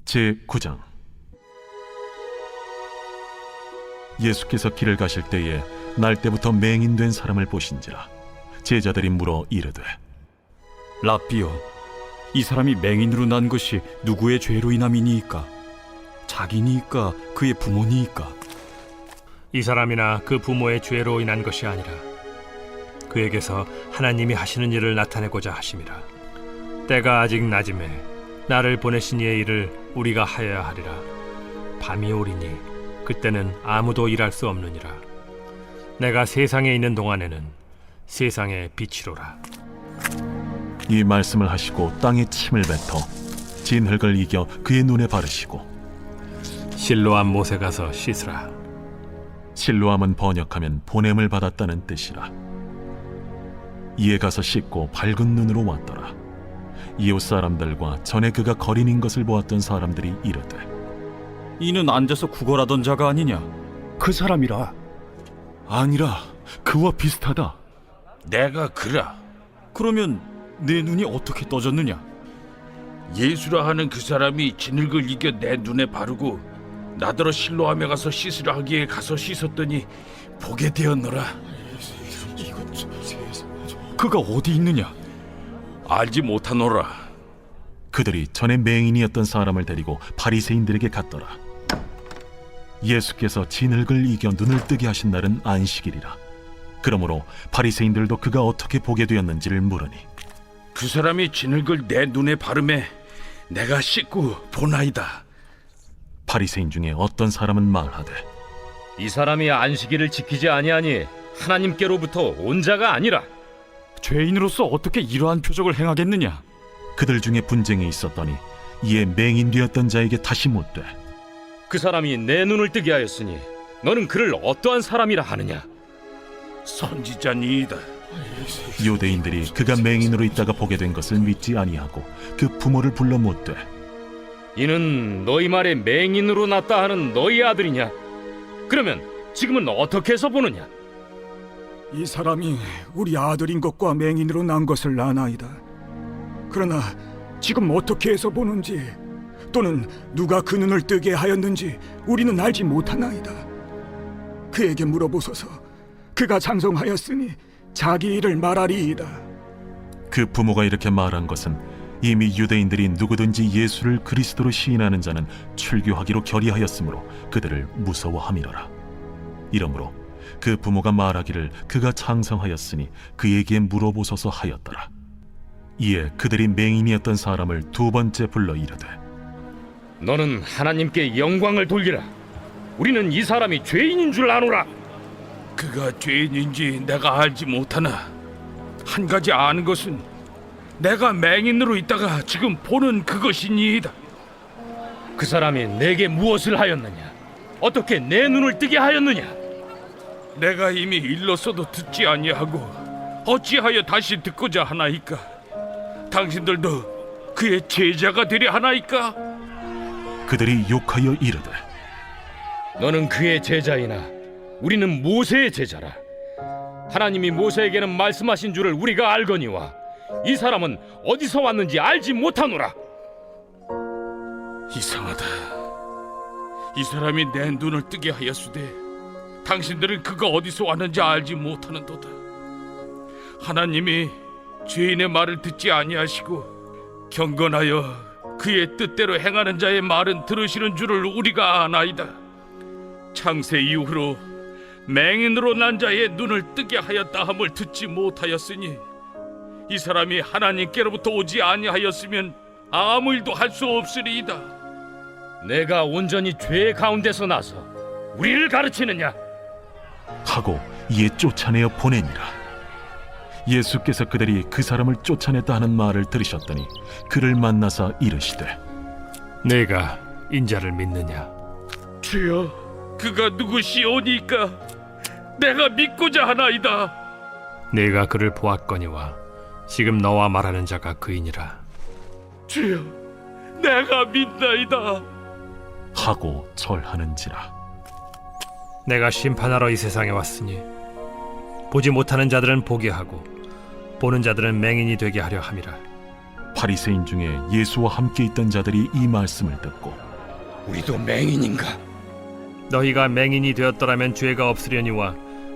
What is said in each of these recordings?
제9장. 예수께서 길을 가실 때에 날 때부터 맹인된 사람을 보신지라. 제자들이 물어 이르되, 랍비여, 이 사람이 맹인으로 난 것이 누구의 죄로 인함이니이까? 자기니이까 그의 부모니이까? 이 사람이나 그 부모의 죄로 인한 것이 아니라 그에게서 하나님이 하시는 일을 나타내고자 하심이라. 때가 아직 낮음에 나를 보내신 이의 일을 우리가 하여야 하리라. 밤이 오리니 그때는 아무도 일할 수 없느니라. 내가 세상에 있는 동안에는 세상의 빛이로라. 이 말씀을 하시고 땅에 침을 뱉어 진흙을 이겨 그의 눈에 바르시고, 실로암 못에 가서 씻으라. 실로암은 번역하면 보냄을 받았다는 뜻이라. 이에 가서 씻고 밝은 눈으로 왔더라. 이웃 사람들과 전에 그가 거린인 것을 보았던 사람들이 이르되, 이는 앉아서 구걸하던 자가 아니냐? 그 사람이라. 아니라 그와 비슷하다. 내가 그라. 그러면 내 눈이 어떻게 떠졌느냐? 예수라 하는 그 사람이 진흙을 이겨 내 눈에 바르고 나더러 실로암에 가서 씻으라 하기에 가서 씻었더니 보게 되었노라. 그가 어디 있느냐? 알지 못하노라. 그들이 전에 맹인이었던 사람을 데리고 바리새인들에게 갔더라. 예수께서 진흙을 이겨 눈을 뜨게 하신 날은 안식일이라. 그러므로 바리새인들도 그가 어떻게 보게 되었는지를 물으니, 그 사람이 진흙을 내 눈에 바르매 내가 씻고 보나이다. 바리새인 중에 어떤 사람은 말하되, 이 사람이 안식일을 지키지 아니하니 하나님께로부터 온 자가 아니라. 죄인으로서 어떻게 이러한 표적을 행하겠느냐? 그들 중에 분쟁이 있었더니 이에 맹인되었던 자에게 다시 묻되, 그 사람이 내 눈을 뜨게 하였으니 너는 그를 어떠한 사람이라 하느냐? 선지자니이다. 유대인들이 그가 맹인으로 있다가 보게 된 것을 믿지 아니하고 그 부모를 불러 묻되, 이는 너희 말에 맹인으로 났다 하는 너희 아들이냐? 그러면 지금은 어떻게 해서 보느냐? 이 사람이 우리 아들인 것과 맹인으로 난 것을 아나이다. 그러나 지금 어떻게 해서 보는지 또는 누가 그 눈을 뜨게 하였는지 우리는 알지 못하나이다. 그에게 물어보소서. 그가 장성하였으니 자기 일을 말하리이다. 그 부모가 이렇게 말한 것은 이미 유대인들이 누구든지 예수를 그리스도로 시인하는 자는 출교하기로 결의하였으므로 그들을 무서워함이로라. 이러므로 그 부모가 말하기를 그가 장성하였으니 그에게 물어보소서 하였더라. 이에 그들이 맹인이었던 사람을 두 번째 불러 이르되, 너는 하나님께 영광을 돌리라. 우리는 이 사람이 죄인인 줄 아노라. 그가 죄인인지 내가 알지 못하나 한 가지 아는 것은 내가 맹인으로 있다가 지금 보는 그것이니이다. 그 사람이 내게 무엇을 하였느냐? 어떻게 내 눈을 뜨게 하였느냐? 내가 이미 일렀어도 듣지 아니하고 어찌하여 다시 듣고자 하나이까? 당신들도 그의 제자가 되려 하나이까? 그들이 욕하여 이르되, 너는 그의 제자이나 우리는 모세의 제자라. 하나님이 모세에게는 말씀하신 줄을 우리가 알거니와 이 사람은 어디서 왔는지 알지 못하노라. 이상하다. 이 사람이 내 눈을 뜨게 하였으되 당신들은 그가 어디서 왔는지 알지 못하는도다. 하나님이 죄인의 말을 듣지 아니하시고 경건하여 그의 뜻대로 행하는 자의 말은 들으시는 줄을 우리가 아나이다. 창세 이후로 맹인으로 난 자의 눈을 뜨게 하였다 함을 듣지 못하였으니 이 사람이 하나님께로부터 오지 아니하였으면 아무 일도 할 수 없으리이다. 내가 온전히 죄 가운데서 나서 우리를 가르치느냐? 하고 이에 쫓아내어 보내니라. 예수께서 그들이 그 사람을 쫓아냈다 하는 말을 들으셨더니 그를 만나사 이르시되, 내가 인자를 믿느냐? 주여, 그가 누구시오니까 내가 믿고자 하나이다. 내가 그를 보았거니와 지금 너와 말하는 자가 그이니라. 주여, 내가 믿나이다. 하고 절하는지라. 내가 심판하러 이 세상에 왔으니 보지 못하는 자들은 보게 하고 보는 자들은 맹인이 되게 하려 함이라. 바리새인 중에 예수와 함께 있던 자들이 이 말씀을 듣고 우리도 맹인인가? 너희가 맹인이 되었더라면 죄가 없으려니와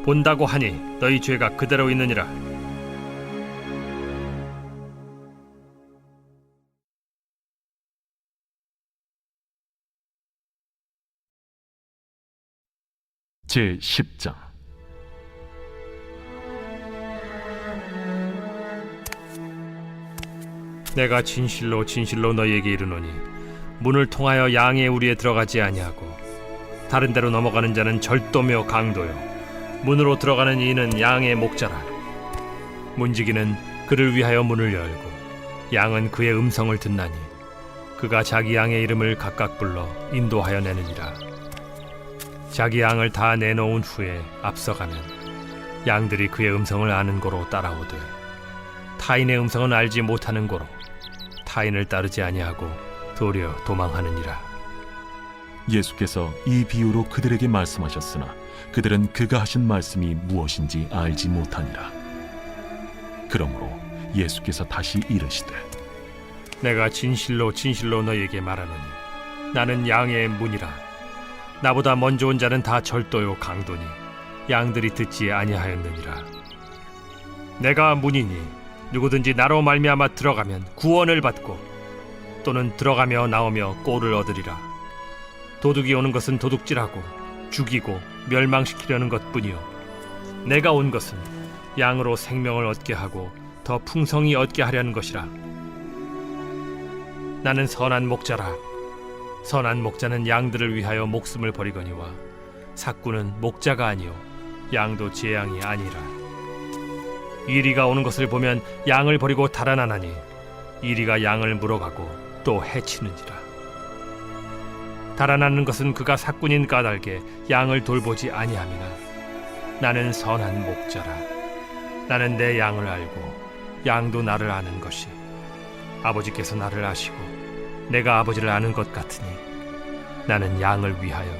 본다고 하니 너희 죄가 그대로 있느니라. 제 10장. 내가 진실로 진실로 너희에게 이르노니 문을 통하여 양의 우리에 들어가지 아니하고 다른 데로 넘어가는 자는 절도며 강도요 문으로 들어가는 이는 양의 목자라. 문지기는 그를 위하여 문을 열고 양은 그의 음성을 듣나니 그가 자기 양의 이름을 각각 불러 인도하여 내느니라. 자기 양을 다 내놓은 후에 앞서가면 양들이 그의 음성을 아는 고로 따라오되 타인의 음성은 알지 못하는 고로 타인을 따르지 아니하고 도리어 도망하느니라. 예수께서 이 비유로 그들에게 말씀하셨으나 그들은 그가 하신 말씀이 무엇인지 알지 못하니라. 그러므로 예수께서 다시 이르시되 내가 진실로 진실로 너희에게 말하노니 나는 양의 문이라. 나보다 먼저 온 자는 다 절도요 강도니 양들이 듣지 아니하였느니라. 내가 문이니 누구든지 나로 말미암아 들어가면 구원을 받고 또는 들어가며 나오며 꼴을 얻으리라. 도둑이 오는 것은 도둑질하고 죽이고 멸망시키려는 것뿐이요 내가 온 것은 양으로 생명을 얻게 하고 더 풍성히 얻게 하려는 것이라. 나는 선한 목자라. 선한 목자는 양들을 위하여 목숨을 버리거니와 삭구는 목자가 아니요 양도 제 양이 아니라. 이리가 오는 것을 보면 양을 버리고 달아나나니 이리가 양을 물어가고 또 해치는지라. 달아나는 것은 그가 삭군인 까닭에 양을 돌보지 아니함이나 나는 선한 목자라. 나는 내 양을 알고 양도 나를 아는 것이 아버지께서 나를 아시고 내가 아버지를 아는 것 같으니 나는 양을 위하여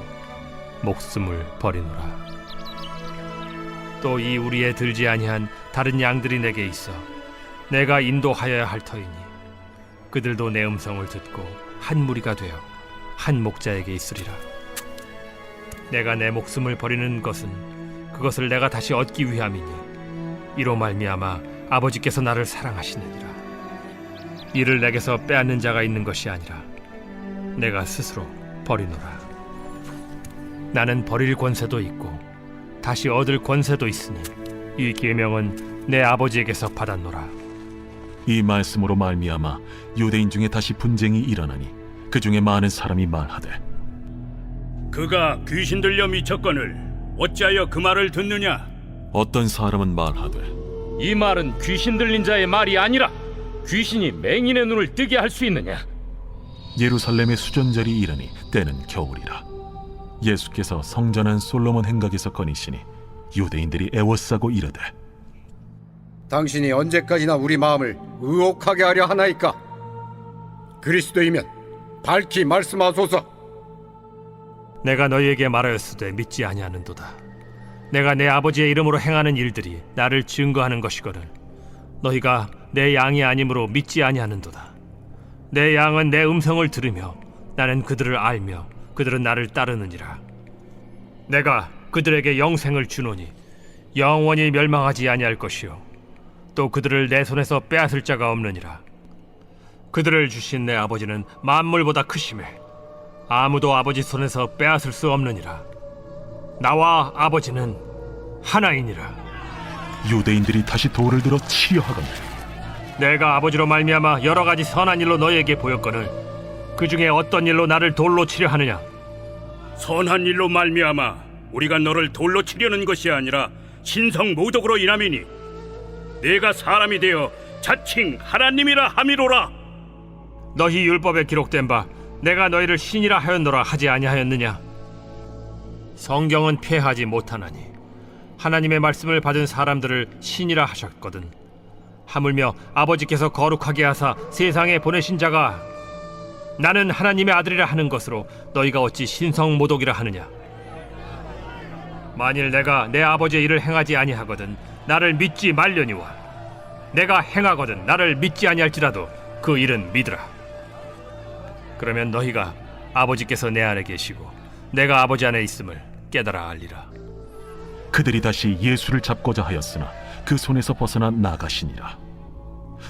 목숨을 버리노라. 또 이 우리에 들지 아니한 다른 양들이 내게 있어 내가 인도하여야 할 터이니 그들도 내 음성을 듣고 한 무리가 되어 한 목자에게 있으리라. 내가 내 목숨을 버리는 것은 그것을 내가 다시 얻기 위함이니 이로 말미암아 아버지께서 나를 사랑하시느니라. 이를 내게서 빼앗는 자가 있는 것이 아니라 내가 스스로 버리노라. 나는 버릴 권세도 있고 다시 얻을 권세도 있으니 이 계명은 내 아버지에게서 받았노라. 이 말씀으로 말미암아 유대인 중에 다시 분쟁이 일어나니 그 중에 많은 사람이 말하되 그가 귀신 들려 미쳤거늘 어찌하여 그 말을 듣느냐? 어떤 사람은 말하되 이 말은 귀신 들린 자의 말이 아니라 귀신이 맹인의 눈을 뜨게 할 수 있느냐? 예루살렘의 수전절이 이르니 때는 겨울이라. 예수께서 성전한 솔로몬 행각에서 거니시니 유대인들이 애워싸고 이르되 당신이 언제까지나 우리 마음을 의혹하게 하려 하나이까? 그리스도이면 밝히 말씀하소서. 내가 너희에게 말하였으되 믿지 아니하는도다. 내가 내 아버지의 이름으로 행하는 일들이 나를 증거하는 것이거늘 너희가 내 양이 아니므로 믿지 아니하는도다. 내 양은 내 음성을 들으며 나는 그들을 알며 그들은 나를 따르느니라. 내가 그들에게 영생을 주노니 영원히 멸망하지 아니할 것이요 또 그들을 내 손에서 빼앗을 자가 없느니라. 그들을 주신 내 아버지는 만물보다 크심에 아무도 아버지 손에서 빼앗을 수 없느니라. 나와 아버지는 하나이니라. 유대인들이 다시 돌을 들어 치려 하거늘 내가 아버지로 말미암아 여러 가지 선한 일로 너희에게 보였거늘 그 중에 어떤 일로 나를 돌로 치려 하느냐? 선한 일로 말미암아 우리가 너를 돌로 치려는 것이 아니라 신성 모독으로 인함이니 내가 사람이 되어 자칭 하나님이라 함이로라. 너희 율법에 기록된 바 내가 너희를 신이라 하였노라 하지 아니하였느냐? 성경은 폐하지 못하나니 하나님의 말씀을 받은 사람들을 신이라 하셨거든. 하물며 아버지께서 거룩하게 하사 세상에 보내신 자가 나는 하나님의 아들이라 하는 것으로 너희가 어찌 신성모독이라 하느냐? 만일 내가 내 아버지의 일을 행하지 아니하거든 나를 믿지 말려니와 내가 행하거든 나를 믿지 아니할지라도 그 일은 믿으라. 그러면 너희가 아버지께서 내 안에 계시고 내가 아버지 안에 있음을 깨달아 알리라. 그들이 다시 예수를 잡고자 하였으나 그 손에서 벗어나 나가시니라.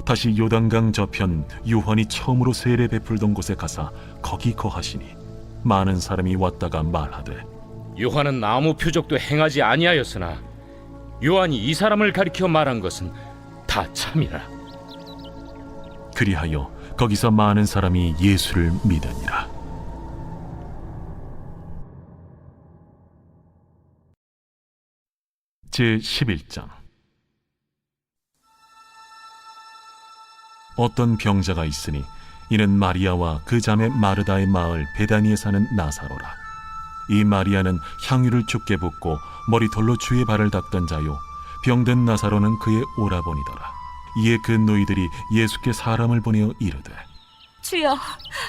다시 요단강 저편 요한이 처음으로 세례 베풀던 곳에 가사 거기 거하시니 많은 사람이 왔다가 말하되 요한은 아무 표적도 행하지 아니하였으나 요한이 이 사람을 가리켜 말한 것은 다 참이라. 그리하여 거기서 많은 사람이 예수를 믿으니라. 제 11장. 어떤 병자가 있으니 이는 마리아와 그 자매 마르다의 마을 베다니에 사는 나사로라. 이 마리아는 향유를 죽게 붓고 머리털로 주의 발을 닦던 자요, 병든 나사로는 그의 오라버니더라. 이에 그 노이들이 예수께 사람을 보내어 이르되 주여,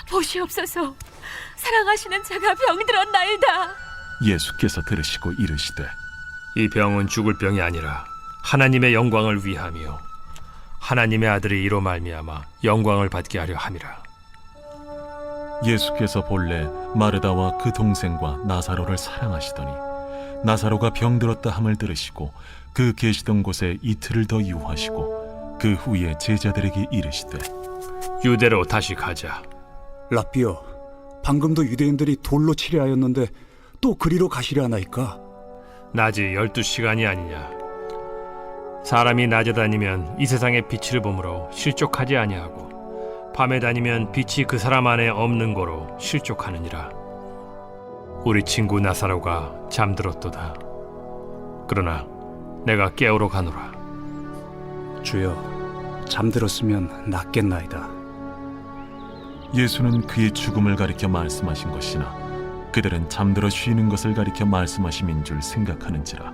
보시옵소서. 사랑하시는 자가 병들었나이다. 예수께서 들으시고 이르시되 이 병은 죽을 병이 아니라 하나님의 영광을 위함이요 하나님의 아들이 이로 말미암아 영광을 받게 하려 함이라. 예수께서 본래 마르다와 그 동생과 나사로를 사랑하시더니 나사로가 병들었다 함을 들으시고 그 계시던 곳에 이틀을 더 유하시고 그 후에 제자들에게 이르시되 유대로 다시 가자. 라삐여, 방금도 유대인들이 돌로 치려 하였는데 또 그리로 가시려 하나이까? 낮이 12시간이 아니냐. 사람이 낮에 다니면 이 세상의 빛을 보므로 실족하지 아니하고 밤에 다니면 빛이 그 사람 안에 없는 거로 실족하느니라. 우리 친구 나사로가 잠들었도다. 그러나 내가 깨우러 가노라. 주여, 잠들었으면 낫겠나이다. 예수는 그의 죽음을 가리켜 말씀하신 것이나 그들은 잠들어 쉬는 것을 가리켜 말씀하심인 줄 생각하는지라.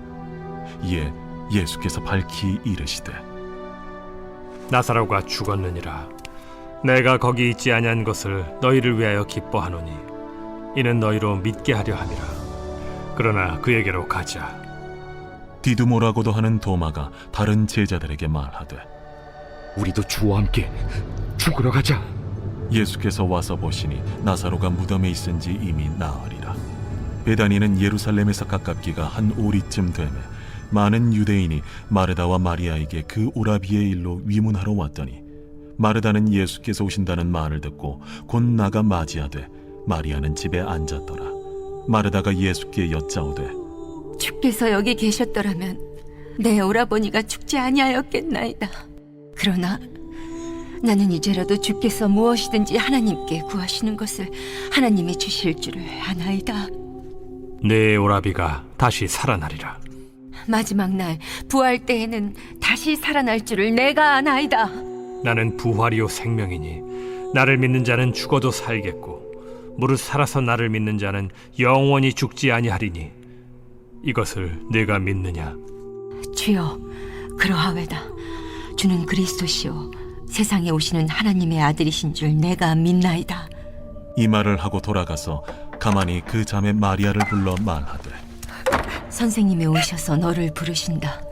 이에 예수께서 밝히 이르시되 나사로가 죽었느니라. 내가 거기 있지 아니한 것을 너희를 위하여 기뻐하노니 이는 너희로 믿게 하려 함이라. 그러나 그에게로 가자. 디두모라고도 하는 도마가 다른 제자들에게 말하되 우리도 주와 함께 죽으러 가자. 예수께서 와서 보시니 나사로가 무덤에 있은지 이미 나으리라. 베다니는 예루살렘에서 가깝기가 한 오리쯤 되매 많은 유대인이 마르다와 마리아에게 그 오라비의 일로 위문하러 왔더니 마르다는 예수께서 오신다는 말을 듣고 곧 나가 맞이하되 마리아는 집에 앉았더라. 마르다가 예수께 여짜오되 주께서 여기 계셨더라면 내 오라버니가 죽지 아니하였겠나이다. 그러나 나는 이제라도 주께서 무엇이든지 하나님께 구하시는 것을 하나님이 주실 줄을 아나이다. 내 오라비가 다시 살아나리라. 마지막 날 부활 때에는 다시 살아날 줄을 내가 아나이다. 나는 부활이요 생명이니 나를 믿는 자는 죽어도 살겠고 무릇 살아서 나를 믿는 자는 영원히 죽지 아니하리니 이것을 내가 믿느냐? 주여, 그러하외다. 주는 그리스도시요 세상에 오시는 하나님의 아들이신 줄 내가 믿나이다. 이 말을 하고 돌아가서 가만히 그 자매 마리아를 불러 말하되 선생님이 오셔서 너를 부르신다.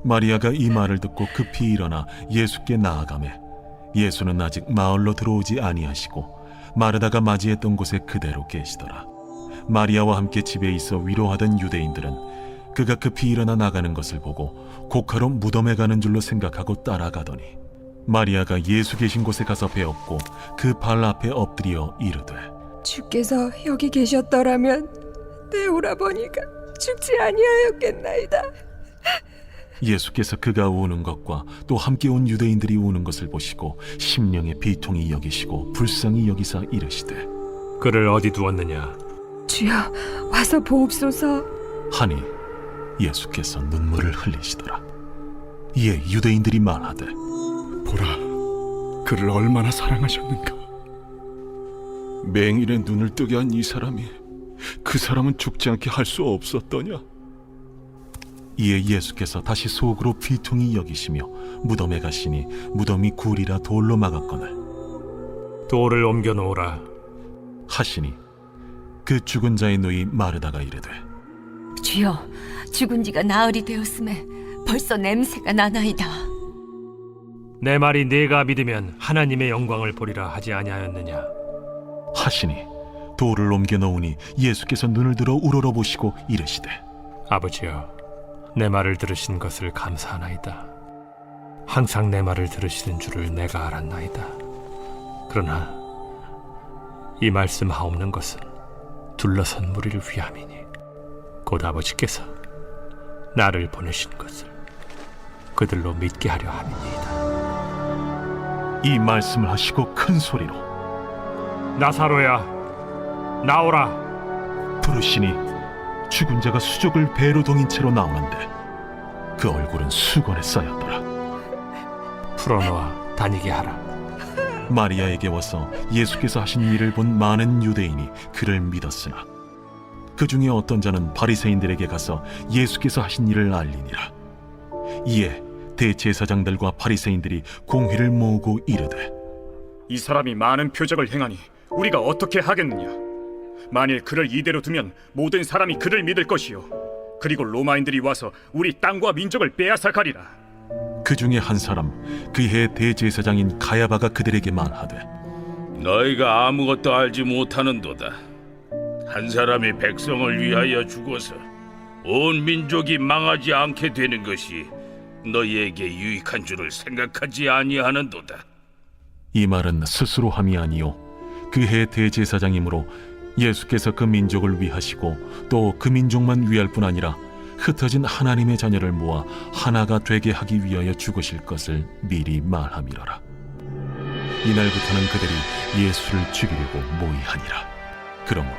마리아가 이 말을 듣고 급히 일어나 예수께 나아가매 예수는 아직 마을로 들어오지 아니하시고 마르다가 맞이했던 곳에 그대로 계시더라. 마리아와 함께 집에 있어 위로하던 유대인들은 그가 급히 일어나 나가는 것을 보고 곡하러 무덤에 가는 줄로 생각하고 따라가더니 마리아가 예수 계신 곳에 가서 배웠고 그 발 앞에 엎드려 이르되 주께서 여기 계셨더라면 내 오라버니가 죽지 아니하였겠나이다. 예수께서 그가 우는 것과 또 함께 온 유대인들이 우는 것을 보시고 심령의 비통이 여기시고 불쌍히 여기사 이르시되 그를 어디 두었느냐? 주여, 와서 보옵소서. 하니 예수께서 눈물을 흘리시더라. 이에 유대인들이 말하되 보라, 그를 얼마나 사랑하셨는가. 맹인의 눈을 뜨게 한 이 사람이 그 사람은 죽지 않게 할 수 없었더냐. 이에 예수께서 다시 속으로 비통히 여기시며 무덤에 가시니 무덤이 굴이라 돌로 막았거늘 돌을 옮겨 놓으라 하시니 그 죽은 자의 누이 마르다가 이르되 주여, 죽은 지가 나흘이 되었음에 벌써 냄새가 나나이다. 내 말이 네가 믿으면 하나님의 영광을 보리라 하지 아니하였느냐? 하시니 돌을 옮겨 놓으니 예수께서 눈을 들어 우러러 보시고 이르시되 아버지여, 내 말을 들으신 것을 감사하나이다. 항상 내 말을 들으시는 줄을 내가 알았나이다. 그러나 이 말씀하옵는 것은 둘러선 무리를 위함이니 곧 아버지께서 나를 보내신 것을 그들로 믿게 하려 함이니이다. 이 말씀을 하시고 큰 소리로 나사로야, 나오라. 부르시니 죽은 자가 수족을 배로 동인 채로 나오는데 그 얼굴은 수건에 쌓였더라. 풀어놓아 다니게 하라. 마리아에게 와서 예수께서 하신 일을 본 많은 유대인이 그를 믿었으나 그 중에 어떤 자는 바리새인들에게 가서 예수께서 하신 일을 알리니라. 이에 대제사장들과 바리새인들이 공회를 모으고 이르되 이 사람이 많은 표적을 행하니 우리가 어떻게 하겠느냐? 만일 그를 이대로 두면 모든 사람이 그를 믿을 것이요, 그리고 로마인들이 와서 우리 땅과 민족을 빼앗아 가리라. 그 중에 한 사람 그 해 대제사장인 가야바가 그들에게 말하되 너희가 아무것도 알지 못하는도다. 한 사람이 백성을 위하여 죽어서 온 민족이 망하지 않게 되는 것이 너희에게 유익한 줄을 생각하지 아니하는도다. 이 말은 스스로 함이 아니요 그 해 대제사장이므로 예수께서 그 민족을 위하시고 또 그 민족만 위할 뿐 아니라 흩어진 하나님의 자녀를 모아 하나가 되게 하기 위하여 죽으실 것을 미리 말함이로라. 이날부터는 그들이 예수를 죽이려고 모의하니라. 그러므로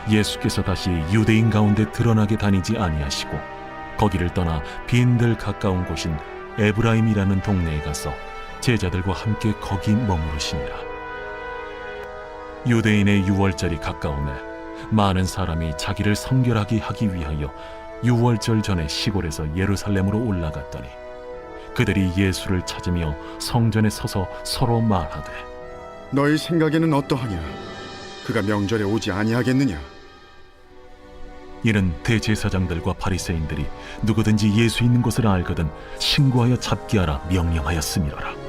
예수께서 다시 유대인 가운데 드러나게 다니지 아니하시고 거기를 떠나 빈들 가까운 곳인 에브라임이라는 동네에 가서 제자들과 함께 거기 머무르시니라. 유대인의 유월절이 가까우매 많은 사람이 자기를 성결하게 하기 위하여 유월절 전에 시골에서 예루살렘으로 올라갔더니 그들이 예수를 찾으며 성전에 서서 서로 말하되 너희 생각에는 어떠하냐? 그가 명절에 오지 아니하겠느냐? 이는 대제사장들과 바리새인들이 누구든지 예수 있는 곳을 알거든 신고하여 잡게 하라 명령하였음이로라.